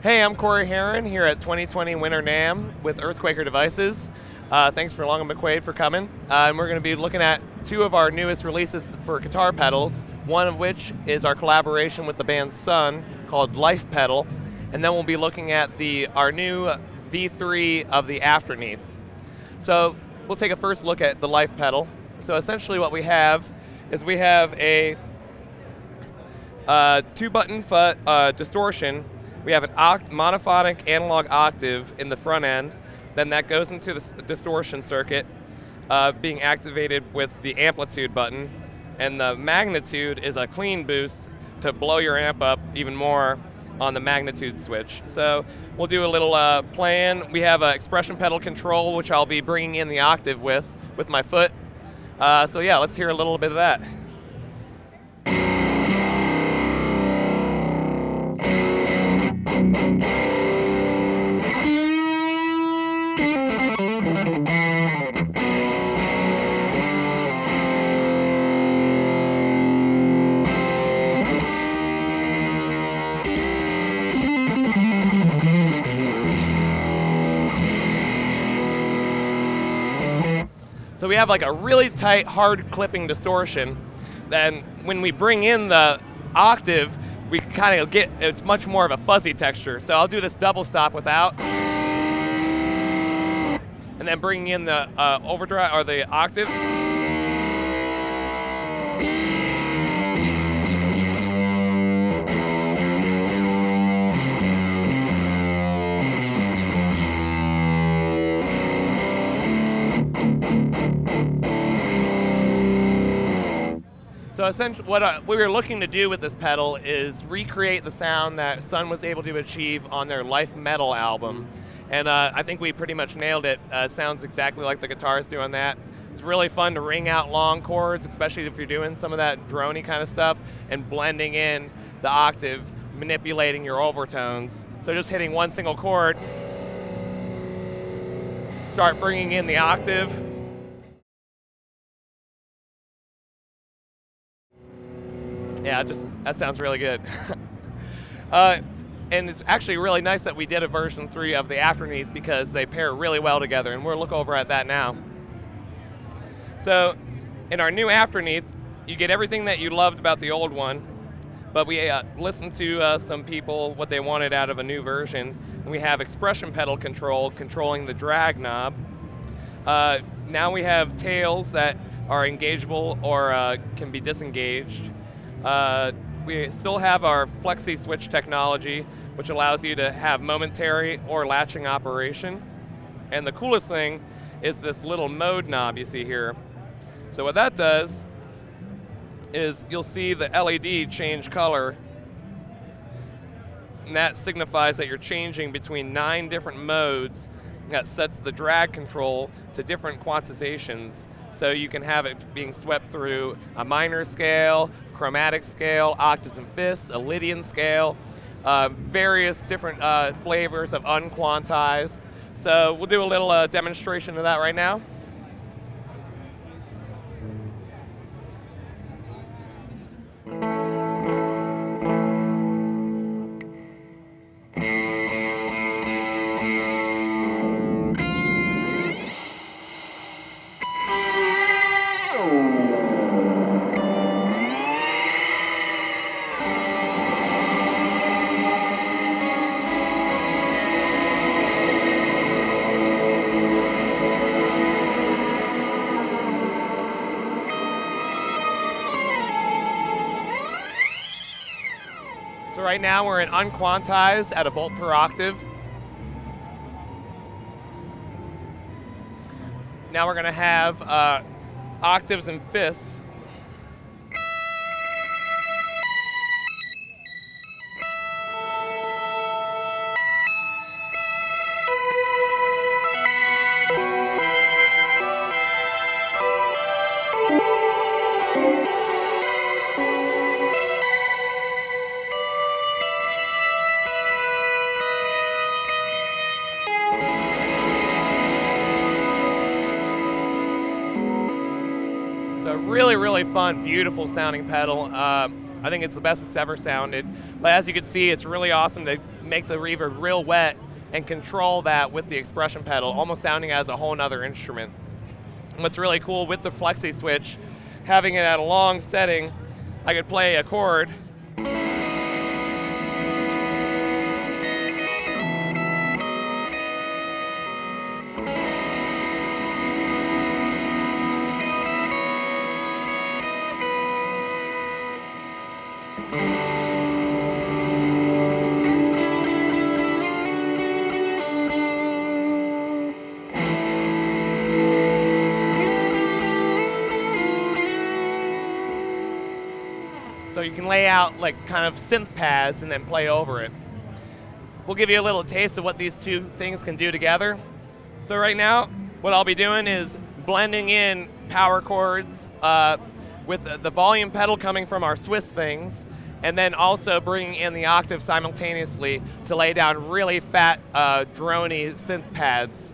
Hey, I'm Corey Heron here at 2020 Winter NAMM with EarthQuaker devices. Thanks for Long and McQuade for coming. And we're going to be looking at two of our newest releases for guitar pedals, one of which is our collaboration with the band SUNN called Life Pedal. And then we'll be looking at our new V3 of the Afterneath. So we'll take a first look at the Life Pedal. So essentially what we have is we have a 2-button distortion. We have an monophonic analog octave in the front end, then that goes into the distortion circuit, being activated with the amplitude button, and the magnitude is a clean boost to blow your amp up even more on the magnitude switch. So we'll do a little playing. We have an expression pedal control, which I'll be bringing in the octave with my foot. So yeah, let's hear a little bit of that. So we have like a really tight, hard clipping distortion. Then when we bring in the octave, we kind of get, it's much more of a fuzzy texture. So I'll do this double stop without. And then bringing in the overdrive, or the octave. So essentially what we were looking to do with this pedal is recreate the sound that SUNN was able to achieve on their Life Metal album. And I think we pretty much nailed it. Sounds exactly like the guitars do on that. It's really fun to ring out long chords, especially if you're doing some of that droney kind of stuff, and blending in the octave, manipulating your overtones. So just hitting one single chord, start bringing in the octave. Yeah, that sounds really good. And it's actually really nice that we did a version 3 of the Afterneath because they pair really well together, and we'll look over at that now. So in our new Afterneath, you get everything that you loved about the old one, but we listened to some people, what they wanted out of a new version, and we have expression pedal control controlling the drag knob. Now we have tails that are engageable or can be disengaged. We still have our flexi switch technology, which allows you to have momentary or latching operation. And the coolest thing is this little mode knob you see here. So what that does is you'll see the LED change color, and that signifies that you're changing between 9 different modes. That sets the drag control to different quantizations. So you can have it being swept through a minor scale, chromatic scale, octaves and fifths, a Lydian scale, various different flavors of unquantized. So we'll do a little demonstration of that right now. So right now we're in unquantized at a volt per octave. Now we're going to have octaves and fifths. It's a really, really fun, beautiful sounding pedal. I think it's the best it's ever sounded. But as you can see, it's really awesome to make the reverb real wet and control that with the expression pedal, almost sounding as a whole nother instrument. And what's really cool with the flexi switch, having it at a long setting, I could play a chord so you can lay out like kind of synth pads and then play over it. We'll give you a little taste of what these two things can do together. So right now, what I'll be doing is blending in power chords with the volume pedal coming from our Swiss things, and then also bringing in the octave simultaneously to lay down really fat, droney synth pads.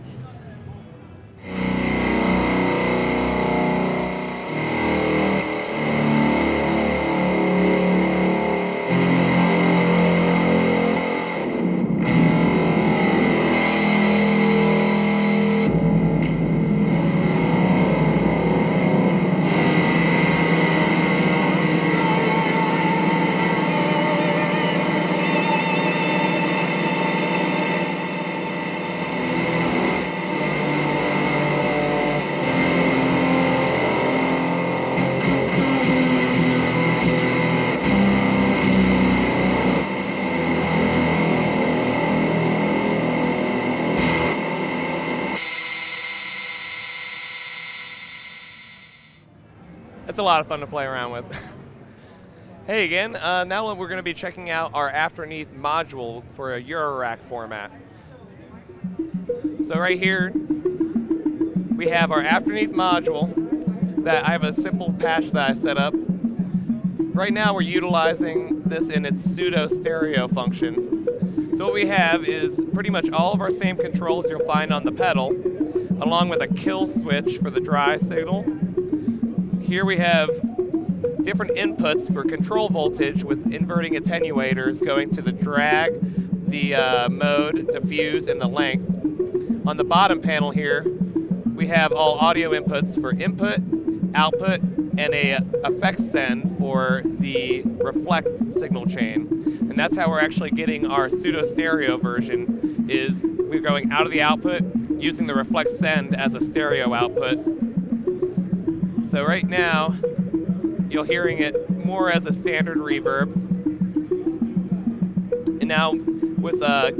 It's a lot of fun to play around with. Hey again, now we're going to be checking out our Afterneath module for a Eurorack format. So right here, we have our Afterneath module that I have a simple patch that I set up. Right now we're utilizing this in its pseudo stereo function. So what we have is pretty much all of our same controls you'll find on the pedal, along with a kill switch for the dry signal. Here we have different inputs for control voltage with inverting attenuators going to the drag, the mode, diffuse, and the length. On the bottom panel here, we have all audio inputs for input, output, and a effects send for the reflect signal chain. And that's how we're actually getting our pseudo stereo version, is we're going out of the output using the reflect send as a stereo output. So right now, you're hearing it more as a standard reverb. And now with the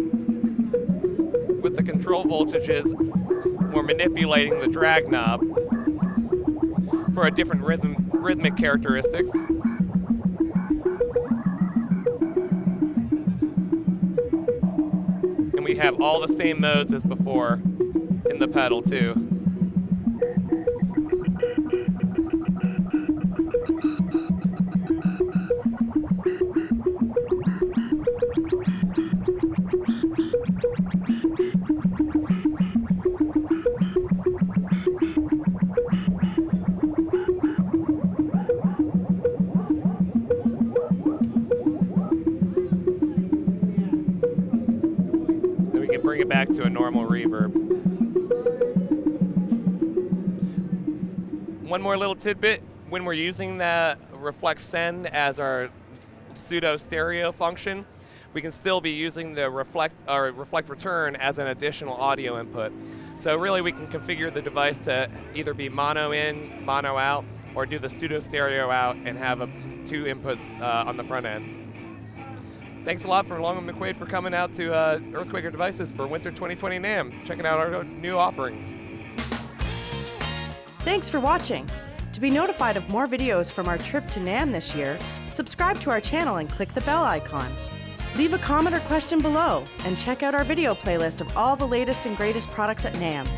control voltages, we're manipulating the drag knob for a different rhythmic characteristics. And we have all the same modes as before in the pedal too. Bring it back to a normal reverb. One more little tidbit, when we're using the reflect send as our pseudo stereo function, we can still be using the reflect return as an additional audio input. So really we can configure the device to either be mono in, mono out, or do the pseudo stereo out and have two inputs on the front end. Thanks a lot for Long and McQuade for coming out to EarthQuaker Devices for Winter 2020 NAMM, checking out our new offerings. Thanks for watching. To be notified of more videos from our trip to NAMM this year, subscribe to our channel and click the bell icon. Leave a comment or question below, and check out our video playlist of all the latest and greatest products at NAMM.